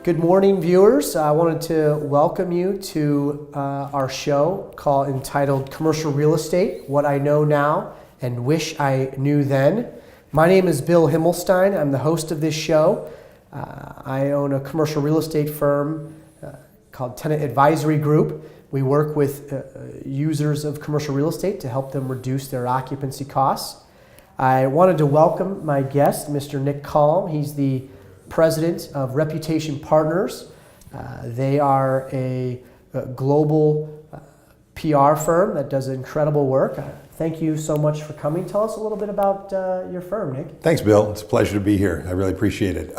Good morning, viewers. I wanted to welcome you to our show entitled Commercial Real Estate, What I Know Now and Wish I Knew Then. My name is Bill Himmelstein. I'm the host of this show. I own a commercial real estate firm called Tenant Advisory Group. We work with users of commercial real estate to help them reduce their occupancy costs. I wanted to welcome my guest, Mr. Nick Kalm. He's the president of Relocation Partners. They are a global PR firm that does incredible work. Thank you so much for coming. Tell us a little bit about your firm, Nick. Thanks, Bill. It's a pleasure to be here. I really appreciate it.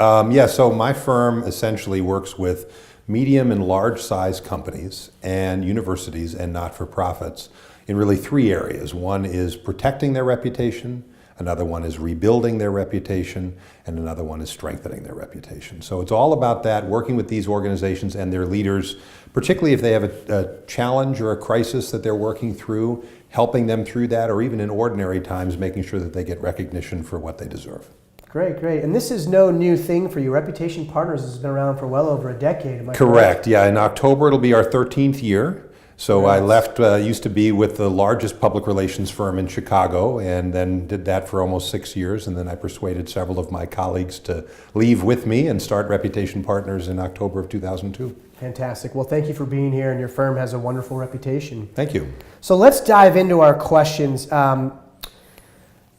So my firm essentially works with medium and large size companies and universities and not-for-profits in really three areas. One is protecting their reputation, another one is rebuilding their reputation, and another one is strengthening their reputation. So it's all about that, working with these organizations and their leaders, particularly if they have a challenge or a crisis that they're working through, helping them through that, or even in ordinary times, making sure that they get recognition for what they deserve. Great. And this is no new thing for you. Relocation Partners has been around for well over a decade. Am I correct? Yeah, in October it'll be our 13th year. So I left, used to be with the largest public relations firm in Chicago, and then did that for almost 6 years, and then I persuaded several of my colleagues to leave with me and start Relocation Partners in October of 2002. Fantastic. Well, thank you for being here, and your firm has a wonderful reputation. Thank you. So let's dive into our questions.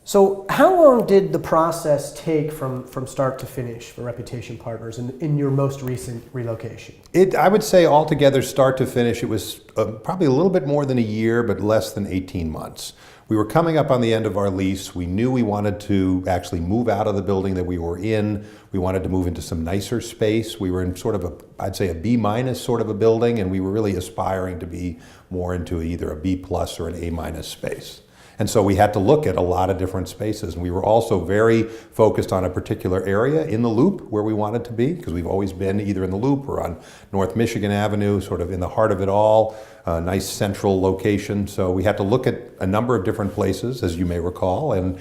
So how long did the process take from start to finish for Relocation Partners in your most recent relocation? I would say altogether, start to finish, it was probably a little bit more than a year, but less than 18 months. We were coming up on the end of our lease. We knew we wanted to actually move out of the building that we were in. We wanted to move into some nicer space. We were in sort of I'd say a B- sort of a building, and we were really aspiring to be more into either a B+ or an A- space. And so we had to look at a lot of different spaces. And we were also very focused on a particular area in the Loop where we wanted to be, because we've always been either in the Loop or on North Michigan Avenue, sort of in the heart of it all, a nice central location. So we had to look at a number of different places, as you may recall, and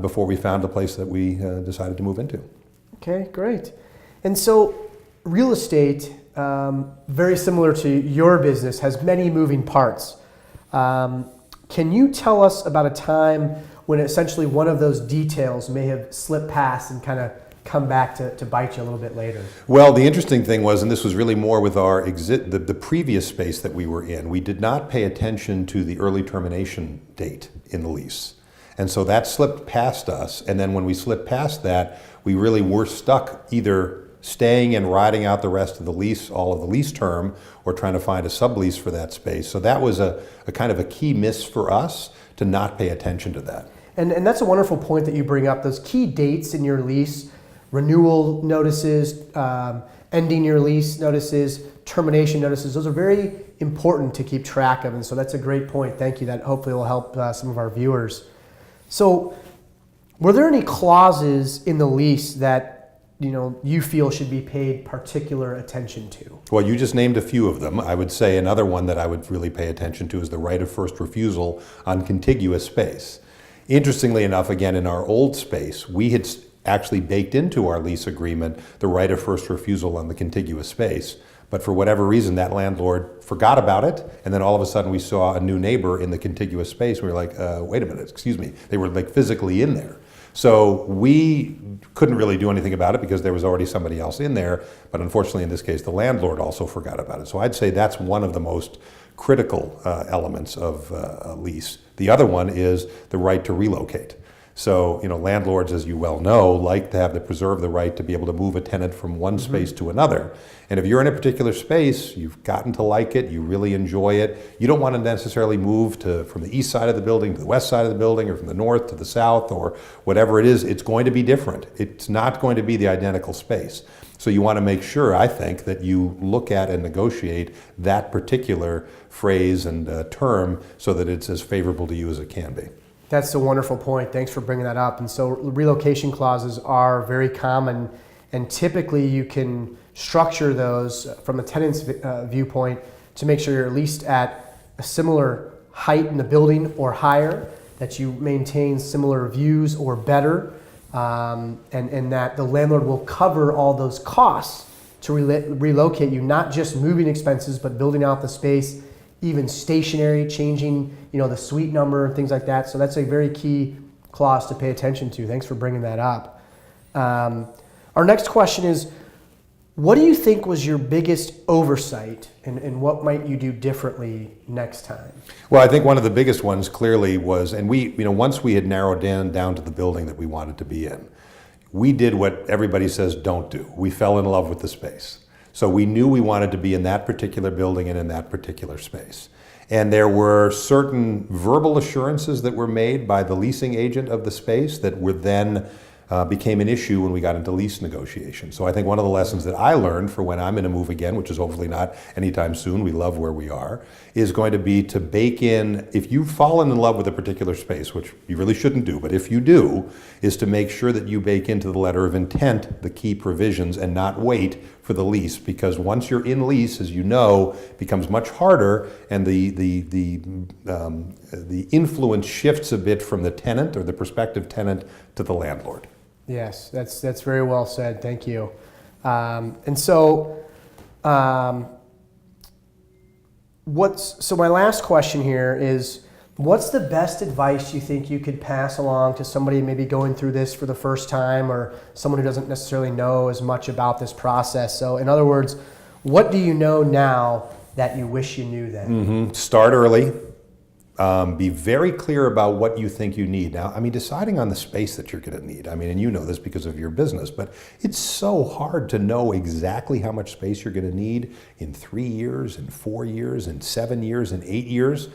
before we found a place that we decided to move into. Okay, great. And so real estate, very similar to your business, has many moving parts. Can you tell us about a time when essentially one of those details may have slipped past and kind of come back to bite you a little bit later? Well, the interesting thing was, and this was really more with our the previous space that we were in, we did not pay attention to the early termination date in the lease. And so that slipped past us. And then when we slipped past that, we really were stuck either staying and riding out the rest of the lease, all of the lease term, or trying to find a sublease for that space. So that was a kind of a key miss for us to not pay attention to that. And that's a wonderful point that you bring up. Those key dates in your lease, renewal notices, ending your lease notices, termination notices, those are very important to keep track of. And so that's a great point. Thank you. That hopefully will help some of our viewers. So were there any clauses in the lease that you feel should be paid particular attention to? Well, you just named a few of them. I would say another one that I would really pay attention to is the right of first refusal on contiguous space. Interestingly enough, again, in our old space, we had actually baked into our lease agreement the right of first refusal on the contiguous space. But for whatever reason, that landlord forgot about it, and then all of a sudden we saw a new neighbor in the contiguous space. We were like, wait a minute, excuse me. They were like physically in there. So we couldn't really do anything about it because there was already somebody else in there, but unfortunately in this case the landlord also forgot about it. So I'd say that's one of the most critical elements of a lease. The other one is the right to relocate. So, landlords, as you well know, like to preserve the right to be able to move a tenant from one space to another. And if you're in a particular space, you've gotten to like it, you really enjoy it, you don't want to necessarily move from the east side of the building to the west side of the building, or from the north to the south, or whatever it is, it's going to be different. It's not going to be the identical space. So you want to make sure, I think, that you look at and negotiate that particular phrase and term so that it's as favorable to you as it can be. That's a wonderful point. Thanks for bringing that up. And so relocation clauses are very common, and typically you can structure those from a tenant's viewpoint to make sure you're at least at a similar height in the building or higher, that you maintain similar views or better, and that the landlord will cover all those costs to relocate you, not just moving expenses, but building out the space, even stationary, changing, the suite number and things like that. So that's a very key clause to pay attention to. Thanks for bringing that up. Our next question is, what do you think was your biggest oversight, and what might you do differently next time? Well, I think one of the biggest ones clearly was, and once we had narrowed down to the building that we wanted to be in, we did what everybody says don't do. We fell in love with the space. So we knew we wanted to be in that particular building and in that particular space. And there were certain verbal assurances that were made by the leasing agent of the space that were then became an issue when we got into lease negotiations. So I think one of the lessons that I learned for when I'm in a move again, which is hopefully not anytime soon, we love where we are, is going to be to bake in, if you've fallen in love with a particular space, which you really shouldn't do, but if you do, is to make sure that you bake into the letter of intent the key provisions and not wait for the lease, because once you're in lease, as you know, it becomes much harder, and the influence shifts a bit from the tenant or the prospective tenant to the landlord. Yes, that's very well said. Thank you. So my last question here is, what's the best advice you think you could pass along to somebody maybe going through this for the first time, or someone who doesn't necessarily know as much about this process? So in other words, what do you know now that you wish you knew then? Start early. Be very clear about what you think you need. Now, deciding on the space that you're going to need, and you know this because of your business, but it's so hard to know exactly how much space you're going to need in 3 years, in 4 years, in 7 years, in 8 years.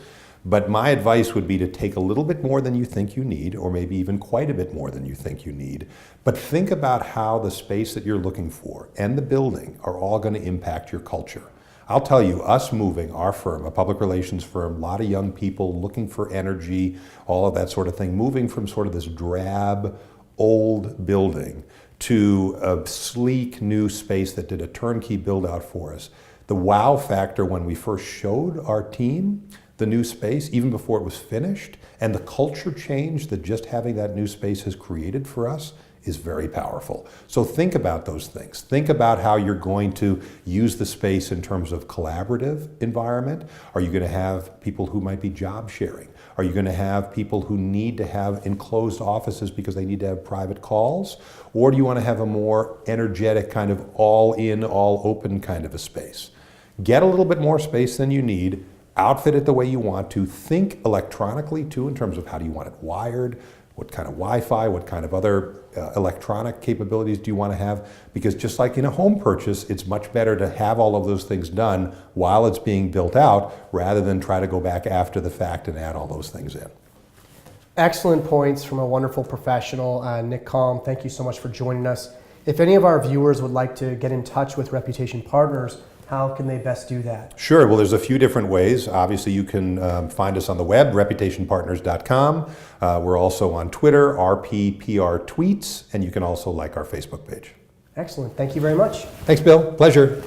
But my advice would be to take a little bit more than you think you need, or maybe even quite a bit more than you think you need. But think about how the space that you're looking for and the building are all going to impact your culture. I'll tell you, us moving, our firm, a public relations firm, a lot of young people looking for energy, all of that sort of thing, moving from sort of this drab, old building to a sleek new space that did a turnkey build out for us. The wow factor when we first showed our team the new space, even before it was finished, and the culture change that just having that new space has created for us is very powerful. So think about those things. Think about how you're going to use the space in terms of collaborative environment. Are you going to have people who might be job sharing? Are you going to have people who need to have enclosed offices because they need to have private calls? Or do you want to have a more energetic kind of all in, all open kind of a space? Get a little bit more space than you need. Outfit it the way you want to. Think electronically too, in terms of how do you want it wired, what kind of Wi-Fi, what kind of other electronic capabilities do you want to have? Because just like in a home purchase, it's much better to have all of those things done while it's being built out, rather than try to go back after the fact and add all those things in. Excellent points from a wonderful professional, Nick Kalm. Thank you so much for joining us. If any of our viewers would like to get in touch with Reputation Partners, how can they best do that? Sure. Well, there's a few different ways. Obviously, you can find us on the web, reputationpartners.com. We're also on Twitter, RPPR Tweets, and you can also like our Facebook page. Excellent. Thank you very much. Thanks, Bill. Pleasure.